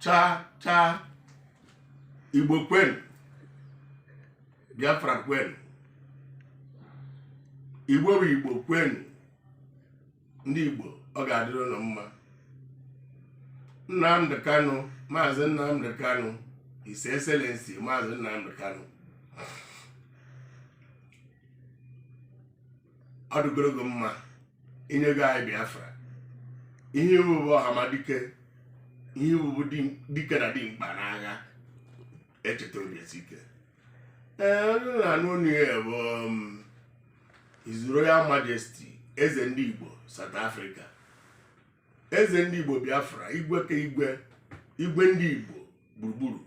cha Igbo kwen Biafra kwen Igbo bụ Igbo kwen ndị Igbo ọ ga-adịrị ụlọ mma. Nnamdi Kanu, Maazị Nnamdi Kanu, His Excellency Maazị Nnamdi Kanu, ọ dịgoro gị mma inye gị anyị Biafra. Ihe iwu bụ ọhamadike, ihe iwu bụ dike na dimkpa n'agha, echeta obi esike. Onye na-anụ ọnụ ya bụ His Royal Majesty Eze ndị Igbo South Africa, Eze ndị Igbo Biafra, igwe ka igwe ndị Igbo gburugburu.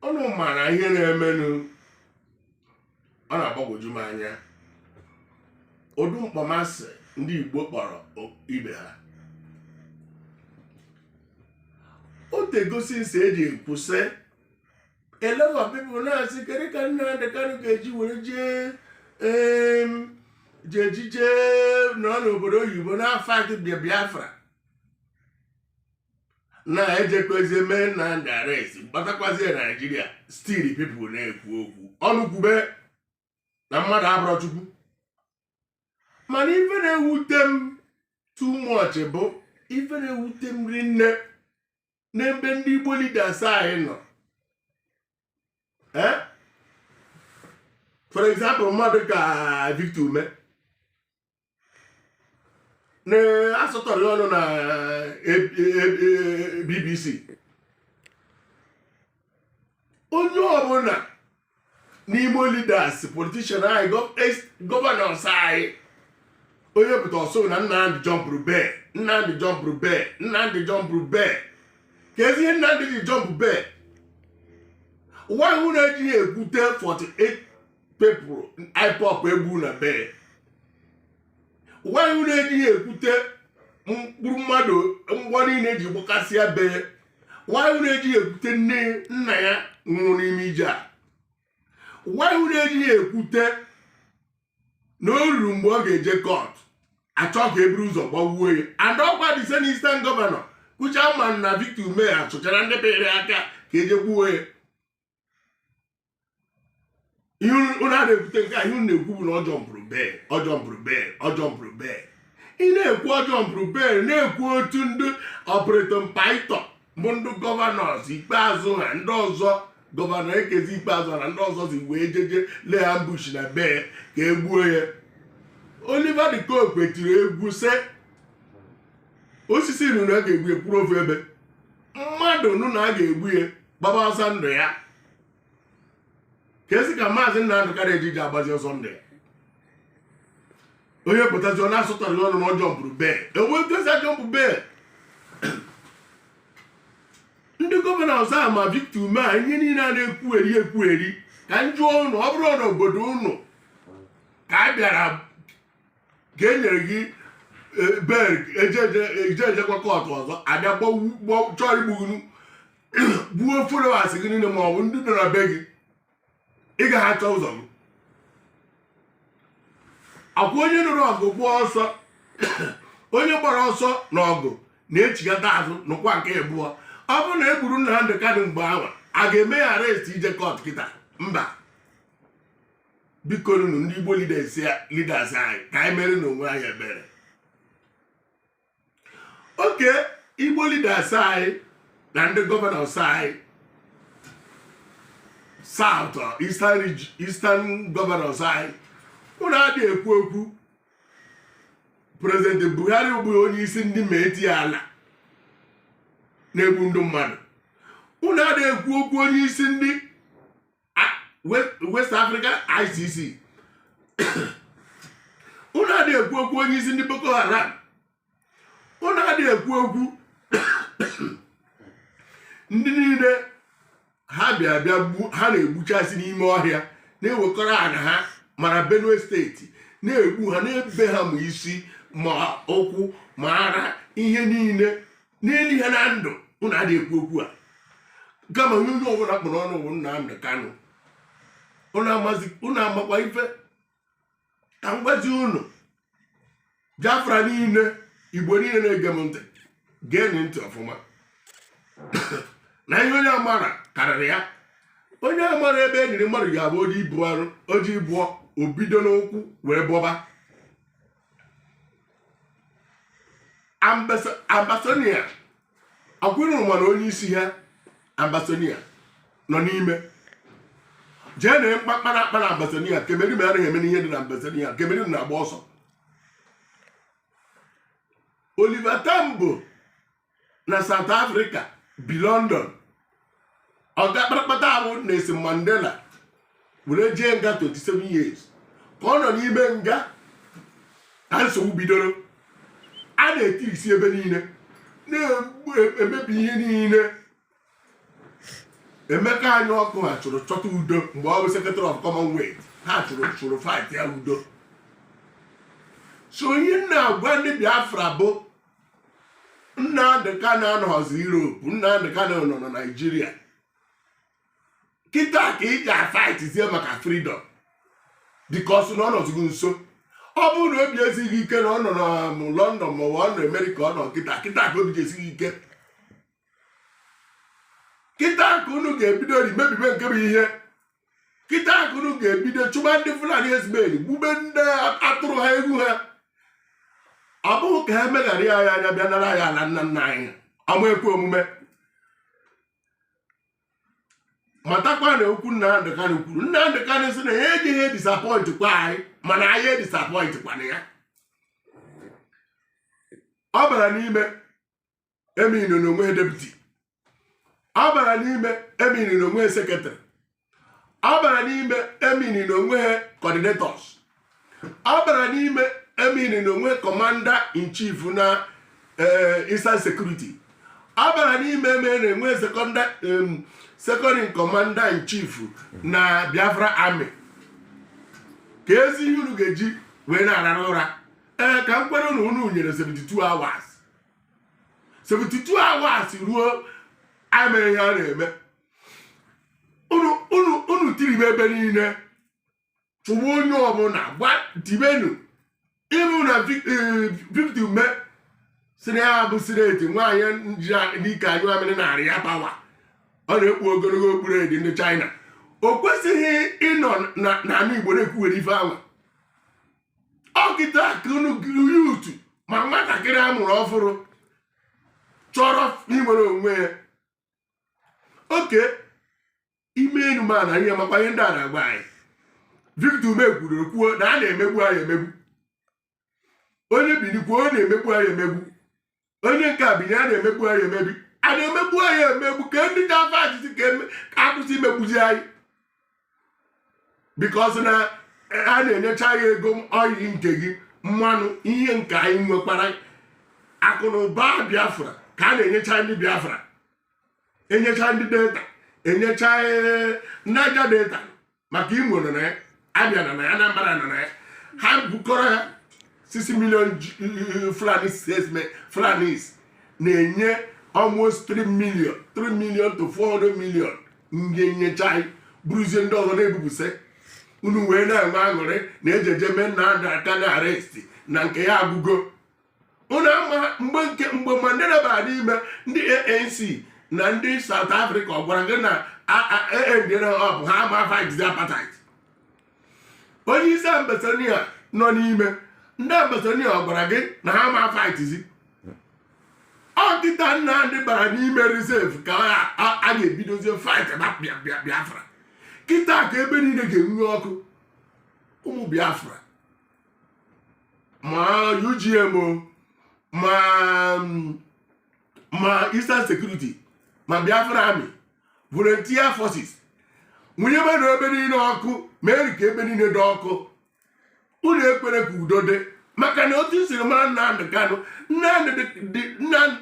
Ọnụ mara ihe na-emenụ, ọ na-agbagwoju m anya. Odu mkpọmasị ndị Igbo kpọrọ ibe ha. O tegosi nsi eji ekwuse a lot of people na-asị kedu ka Nnamdi Kanu ga-eji were jee nọ n'obodo oyibo na fight Biafra na-ejekwezi mee Nnamdi arrest mkpatakwazi Nigeria. Still people na-ekwu okwu ọnụ kwube na mmadụ abụrụ Chukwu. Mana ife na-ewute m too much bụ ife na-ewute m rinne n'ebe ndị Igbo leaders anyị nọ. For example, mmadụ ka Victor Ume na-asọtọrọ ọnụ na BBC. Onye ọbụla n'Imo leaders, politician anyị, gọvanọs anyị, onye pụta ọsọ na Nnamdi jọmpụrụ bee. Ka ezi ihe Nnamdi ji jọmpụ bee? Why would I ekwute 48 people IPOB egbu na bee? Why would I ekwute mkpụrụ mmadụ ngwa niile ji gbakasịa bee? Why would I ekwute nna ya nwụrụ n'ime ije a? Why would I ekwute na o ruru mgbe ọ ga-eje court achọ ka eburu ụzọ gbawuo ya? And ọkwa the same Eastern Governor Kuchaman na Victor Ume achụchara ndị pere aka ka eje gbuo ya. Ihe unu na-ekwute nke a, ihe unu na-ekwu bụ na ọ jọmpụrụ bee. Ị na-ekwu ọ jọmpụrụ bee, na-ekwu otu ndị Operator Mpaito bụ ndị gọvanọs ikpeazụ ha ndị ọzọ gọvanọ Ekezi ikpeazụ na ndị ọzọ si wee jeje lee ambush na bee ka egbuo ya. Oliver De Coque tiri egwu se osisi nụ na a ga-egbu ya kwuru ofu ebe, mmadụ nụ na a ga-egbu ya gbaba ọsọ ndụ ya. Ka esi ka Maazị Nnamdi Kanu ejiji agbazi ọsọ ndụ ya? Onye pụtazi ọ na-asụtara ọnụ na ọ jọmpụrụ bee. Ewetezi ajọmpụ bee. Ndị gọvanọ ọzọ ma Victor Ume a ihe niile a na-ekwugheri ka njụọ ụnụ, ọ bụrụ na obodo ụnụ ka a bịara ka e nyere gị bee ejejekwa kọtụ ọzọ abịa chọrọ igbugunu gbuo followers gị niile ma ọ bụ ndị nọ na be gị, ị ga-achọ ụzọ gị. Akwa onye nụrụ ọgụ gbuo ọsọ onye gbara ọsọ n'ọgụ na-echigata azụ n'ụkwa nke abụọ. Ọ bụrụ na egburu Nnamdi Kanu mgbe ahụ, a ga-eme ya arrest ije court kịta? Mba. Biko nụ ndị Igbo leaders anyị ka anyị mere n'onwe anyị ebere. Oke, Igbo leaders anyị na ndị gọvanọs anyị South Eastern governors anyị, unu adịghị ekwu okwu President Buhari bụ onye isi ndị meti ala na-egbu ndị mmadụ. Unu adịghị ekwu okwu onye isi ndị West Africa ICC. Unu adịghị ekwu okwu onye isi ndị Boko Haram. Unu adịghị ekwu okwu ndị niile ha ha na-egbuchasị n'ime ọhịa na-ewekọrọ ana ha mara Benue steeti na-egbu ha na-ebe ha ma isi ma ụkwụ ma ara ihe niile n'elu ha na ndụ. Unu adịghị ekwu okwu a kama onye ọbụla kpọrọ ọnụ bụ Nnamdi Kanu. Unu amakwa ife ka mgbazi unu Biafra niile, Igbo niile na-ege m ntị, gee ntị ọfụma na ihe onye amara karịrị ya. Onye amara ebe eniri mmadụ ga-abụ onye ibu arụ oji bụọ obido n'ụkwụ wee bọba. Ambasonia akwụrụ mana onye isi ha Ambasonia nọ n'ime jee na mkpakpara akpa na Ambasonia Cameroon anaghị eme n'ihe dị na Ambasonia. Cameroon na-agba ọsọ. Oliver Tambo na South Africa bi London ọga kparakpata ahụ Nelson Mandela were jee nga 27 years ka ọ nọ n'ime nga ka nsogbu bidoro. A na-eti isi ebe niile na-emebi ihe niile. Emeka anya ọkụ ha chụrụ chọta udo mgbe ọ bụ Secretary of Commonwealth. Ha chụrụ fight ya udo. So onye na-agwa ndị Biafra bụ Nnamdi Kanu anọghọzi Europe, Nnamdi Kanu nọ na Nigeria. Kịta ka ị ga-fightizie maka freedom because na ọ nọzigo nso. Ọ bụrụ na obi esighị ike na ọ nọ na London ma ọ nọ America ọ nọ kịta ka obi esighị ike. Kịta ka unu ga-ebido mebibe nke bụ ihe. Kịta ka unu ga-ebido chụba ndị Fulani Herdsmen gbube ndị atụrụ ha egwu ha. Ọ bụghị ka ha meghara ya anya bịa nara ya ala nna nna anyị ama ekwe omume. Matakwa na okwu Nnamdi Kanu kwuru. Nnamdi Kanu sị na ya ejighị disappoint kwa anyị mana anyị edisappoint kwana ya. Ọ bara n'ime eminu n'onwe deputy. Ọ bara n'ime eminu n'onwe secretary. Ọ bara n'ime eminu n'onwe coordinators. Ọ bara n'ime eminu n'onwe commander in chief na Eastern Security. Ọ bara n'ime n'onwe second in commander in chief na Biafra Army. Ka ezi ihe unu ga-eji wee na-arara ụra. Ka m kwere unu nyere 72 hours. 72 hours ruo anyị mere ihe a na-eme. Unu tiribe ebe niile. Chụwa onye ọbụla gwa tibenu. Ibu na victim me sine ya bụ sineti nwaanyị dike anyụ amịrị narị ya pawa. Ọ na-ekpu ogologo okpuru edi ndị China. O kwesịghị ịnọ na anụ Igbo na-ekwuwere ife anwa. Ọ kịta ka unu yutu ma nwatakịrị a mụrụ ọfụrụ chọrọ inwere onwe ya. Oke ime enu ma na ihe makwa ihe ndị a na-agba anyị. Victor Ume kwuru kwuo na a na-emegbu anyị emegbu. Onye binikwa ọ na-emegbu anyị emegbu. Onye nke a binye a na-emegbu anyị emegbu. A na-emegbu anyị emegbu ka ndị ga-afa ajụjụ ka akwụsị imegbuzi anyị. Because na a na-enyecha ya ego oyi nke gị mmanụ ihe nke anyị nwekwara akụ na ụba Biafra ka a na-enyecha ndị Biafra. Enyecha ndị data enyecha Niger data maka Imo nọ na ya, Abia nọ na ya, Anambra nọ na ya. Ha bukọrọ ya 6 million Fulanis na-enye almost 3 million to 400 million nyecha buruzie ndị ọzọ na-ebupụsị. Unu wee na-enwe aṅụrị na ejeje mee Nnamdi Kanu aresti na nke ya agụgo. Unu ama mgbe Mandela bara n'ime ndị ANC na ndị South Africa ọ gwara gị na bụ ha ama fight apartheid. Onye isi Ambasonia nọ n'ime ndị Ambasonia ọ gwara gị na ha ama fight. Ọ kịta Nnamdi bara n'ime reserve ka a ga-ebidozie fight Biafra. Kịta ka ebe niile ga-enwe ọkụ. Ụmụ Biafra ma UGM ma Eastern Security ma Biafra Army volunteer forces nwunye mmadụ ebe niile ọkụ mee ka ebe niile dị ọkụ. Unu ekpere ka udo dị maka na otu siri mara Nnamdi Kanu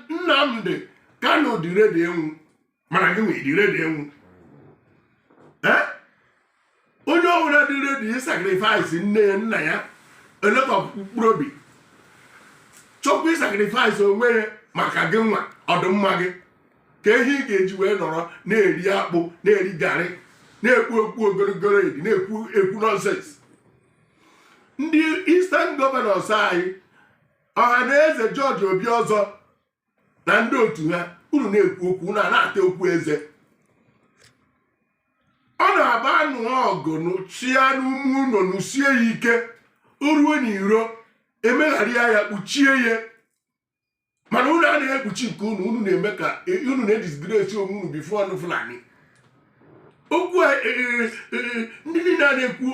Nnamdi Kanu dị redi enwu mana gị nwee dị redi enwu. Onye ọbụla dị redi sacrifice nne ya nna ya eleta mkpụrụ obi chọkwa sacrifice onwe ya maka gị nwa ọdụmma gị ka ehi ị ga-eji wee nọrọ na-eri akpụ na-eri garị na-ekwu okwu ogologo edi na-ekwu nonsense. Ndị Eastern Governors anyị ọha na eze George Obi ọzọ na ndị otu ha unu na-ekwu okwu na-ata okwu eze. Ọ na-aba anụ ọgụ n'chịa n'ume ụlọ n'usie ya ike oruo n'iro emegharịa ya kpuchie ya, mana unu anaghị ekpuchi nke unu na-eme ka unu na-edisgrace onwe unu bifo ọnụ Fulani. Okwu ndị niile a na-ekwu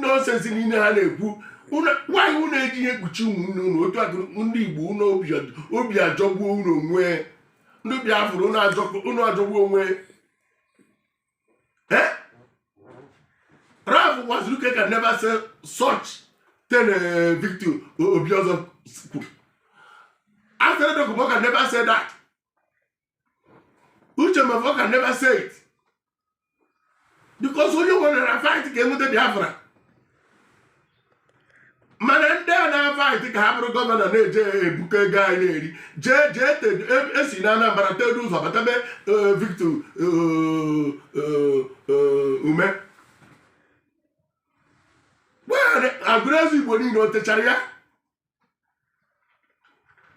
nọnsensị niile ha na-ekwu nwaanyị unu eji ihe ekpuchi ụmụnne unu otu aka ndị Igbo unu obi ajọgbuo unu onwe, ndị Biafra unu ajọgbuo onwe. Ralph Wazuruke can never say such thing Victor Obiozor kwuru. After the Dokubo can never say that. Uche Mefo can never say it. Because only one na fight ka enwete Biafra. Mana ndị a na-fight ka ha bụrụ gọvanọ na-eje ebuka ego anyị na-eri jee esi na Anambra tedu ụzọ batabe Victor Ume agụrụezi Igbo niile o techara ya.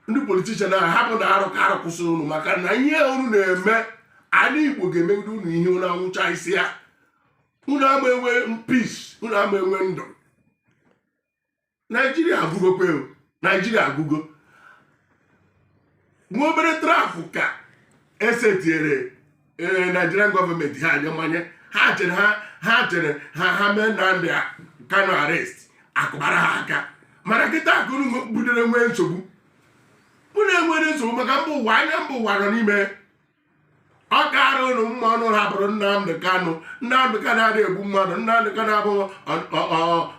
Ndị politishan ahụ hapụ na arụ ka arụ kwụsị unu maka na ihe unu na-eme anyị Igbo ga-emegide unu ihe unu anwụcha isi ya. Unu ama enwe peace, unu ama enwe ndụ. Nigeria agụgokwe, Nigeria agụgo. Nwa obere trafụ ka esetiere Nigerian gọọmenti ha anya mmanye ha chere ha mee Nnamdi Kanu arrest akụbara ha aka, mana kịta akụrụ budere nwee nsogbu. Unu enwere nsogbu maka mba ụwa, anya mba ụwa nọ n'ime. Ọ gara ụnụ mma ọnụ ha bụrụ Nnamdi Kanu adịghị egbu mmadụ, Nnamdi Kanu abụghị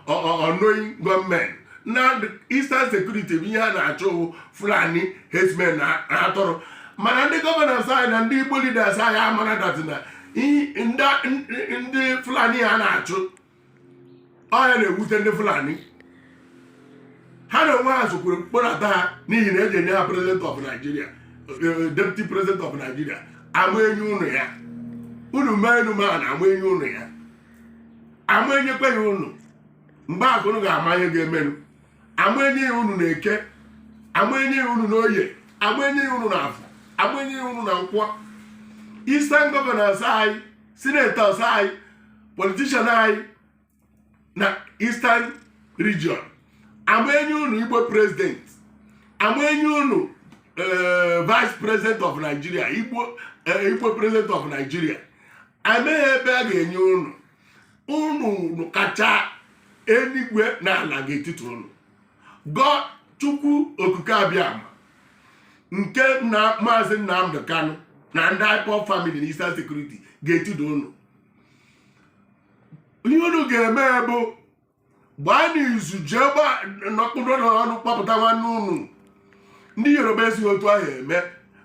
ọnọghị gọọmenti. Nnamdi Eastern Security bụ ihe a na-achọ Fulani herdsmen na atụrụ, mana ndị gọvanọs anyị na ndị Igbo leaders anyị amara datị na ndị Fulani ha na-achụ ọya na-ewute ndị Fulani. Ha na onwe ha sokwuru kpọnata ha n'ihi na eji enye ha President of Nigeria, Deputy President of Nigeria. Ama enyi unu ya, unu mee enu ma na ama enyi unu ya, ama enyekwe ya unu mgbe akụ unu ga-ama ihe ga-emerụ. Ama enyi ya unu na-eke, ama enyi ya unu n'oye, ama enyi ya unu na afọ, ama enyi ya unu na nkwọ. Eastern governors anyị, senators anyị, politician anyị na Eastern region, ama enyi unu Igbo president, ama enyi unu Vice President of Nigeria, Igbo President of Nigeria. Ameghe ebe a ga-enye unu kacha enigwe na ala ga-etiti unu. God Chukwu Okuke Abiama nke na Maazị Nnamdi Kanu na ndị IPOB family na Eastern Security ga-etiti unu. Ihe unu ga-eme bụ gbaa n'izu jee nọkpụrụ n'ọnụ kpọpụta nwanne unu. Ndị Yoruba esighị otu ahụ eme,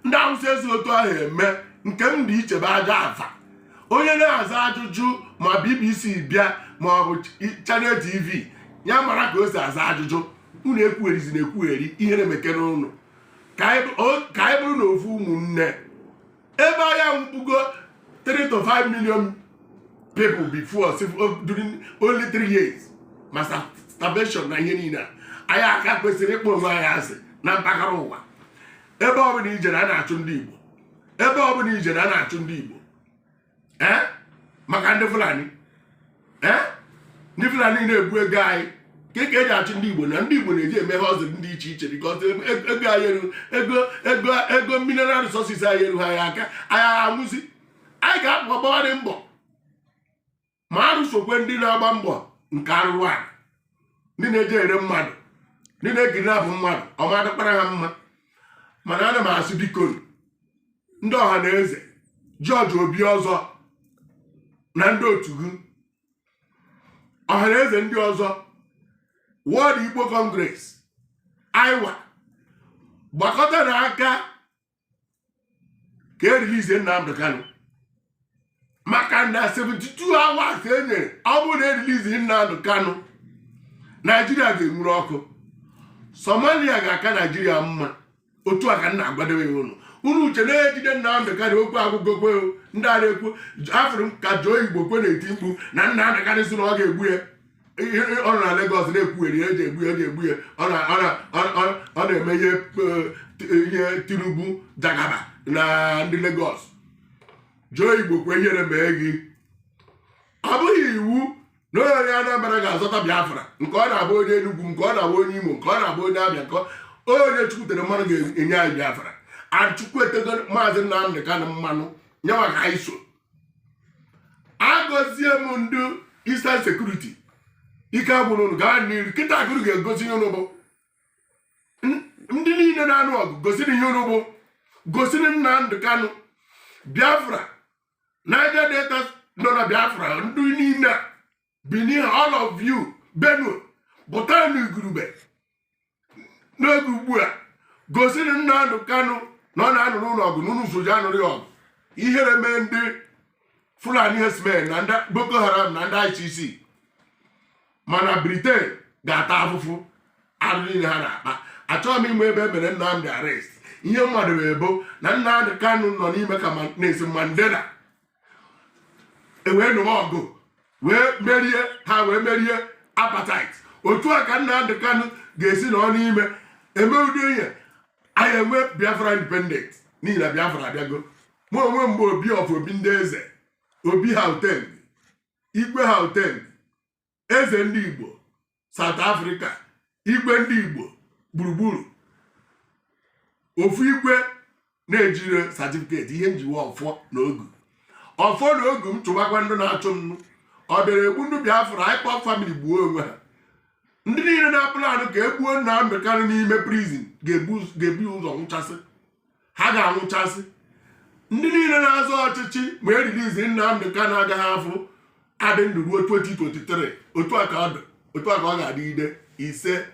ndị Hausa esighị otu ahụ eme, nke m dị iche bụ aja afa. Onye na-aza ajụjụ ma BBC bịa ma ọ bụ Channel TV ya mara ka o si aza ajụjụ. Unu ekwugherizi na ekwugheri ihe na-emekere unu ka anyị bụrụ na ofu ụmụnne. Ebe anya mkpugo 3 to 5 million people before during only 3 years ma starvation na ihe niile anyị aka kwesịrị ịkpọ onwe anyị asị na mpaghara ụwa. Ebe ọbụla ijere a na-achụ ndị Igbo, ebe ọbụla ijere a na-achụ ndị Igbo maka ndị Fulani. Ndị Fulani na-ebu ego anyị ka eji achụ ndị Igbo, na ndị Igbo na-eji eme ha ọzọ dị iche iche because ego anyị ego mineral resources anyị erughị anyị aka, anyị amụzi. Anyị ga-apụ ọgbagharị mbọ ma arụsokwe ndị na-agba mbọ nke arụrụ a, ndị na-eje ere mmadụ, ndị na-ekiri abụ mmadụ ọmadịkpara ha mma. Mana ana m asị biko ndị ọha na eze, George Obi ọzọ na ndị otu gị, ọha na eze ndị ọzọ, World Igbo Congress, IWA, gbakọta n'aka ka erilize Nnamdi Kanu maka na 72 hours enyere. Ọ bụrụ na erilize Nnamdi Kanu, Nigeria ga-enwuru ọkụ. Somalia ga-aka Nigeria mma. Otu aka nna agbadewe unu uche na-ejide Nnamdi Kanu okwu agụgokwe ndị ara ekwu afụrụ ka Joe Igbo kwe na-eti mkpu na Nnamdi Kanu si na ọ ga-egbu ya. Ọ nọ na Lagos na-ekwugheri eji egbu ya, ọ na-eme ihe ihe Tinubu Jagaba na ndị Lagos jụọ Igbo kwe ihere mee gị. Ọ bụghị iwu na onye Anambra ga-azọta Biafra, nke ọ na-abụ onye Enugu, nke ọ na-abụ onye Imo, nke ọ na-abụ onye Abịa, nke onye chukwutere mmanụ ga-enye anyị Biafra. Achukwu etego Maazị Nnamdị Kanụ mmanụ nyewa ka anyị so. Agọzie m ndị Eastern Security ike agwụrụ unu gaa n'iru. Kịta agụrụ ga-egosi ihe unu bụ. Ndị niile na-anụ ọgụ gosiri ihe unu bụ. Gosiri Nnamdị Kanụ Biafra, Niger Delta nọ na Biafra, ndị niile Benin, all of you, Benue, Bụta n'Igurube n'oge ugbu a. Gosiri Nnamdị Kanụ na ọ na-anụrụ ụlọ ọgụ n'ụlọ soja anụrụ ọgụ. Ihere mee ndị Fulani herdsmen na ndị Boko Haram na ndị ICC. Mana Britain ga-ata afụfụ arụ niile ha na-akpa. Achọghị m ịmụ ebe e mere Nnamdị arrest. Ihe mmadụ wee bụ na Nnamdị Kanụ nọ n'ime ka Nelson Mandela wee nụwa ọgụ wee merie ha, wee merie apartheid. Otu a ka Nnamdị Kanụ ga-esi nọ n'ime eme ụdị ihe anyị enwe Biafra independent n'ihi na Biafra abịago. Mụ onwe mgbe Obi of Obi ndị eze, Obi Hauteng, Igwe Hauteng, eze ndị Igbo South Africa, igwe ndị Igbo gburugburu, ofu igwe na-ejire certificate ihe njiwe ọfọ na ogu. Ọfọ na ogu m chụbakwa ndị na-achụ m. Ọ bịara egbu ndị Biafra, IPOB family gbuo onwe ha. Ndị niile na-apụlanụ ka egbuo Nnamdị Kanụ n'ime prison ga-ebu ụzọ nwụchasị. Ha ga-anwụchasị. Ndị niile na-azọ ọchịchị ma erilizi Nnamdị Kanụ agaghị afụ adị ndụ ruo 2023. Otu a ka ọ dị, otu a ka ọ ga-adịgide. Ise.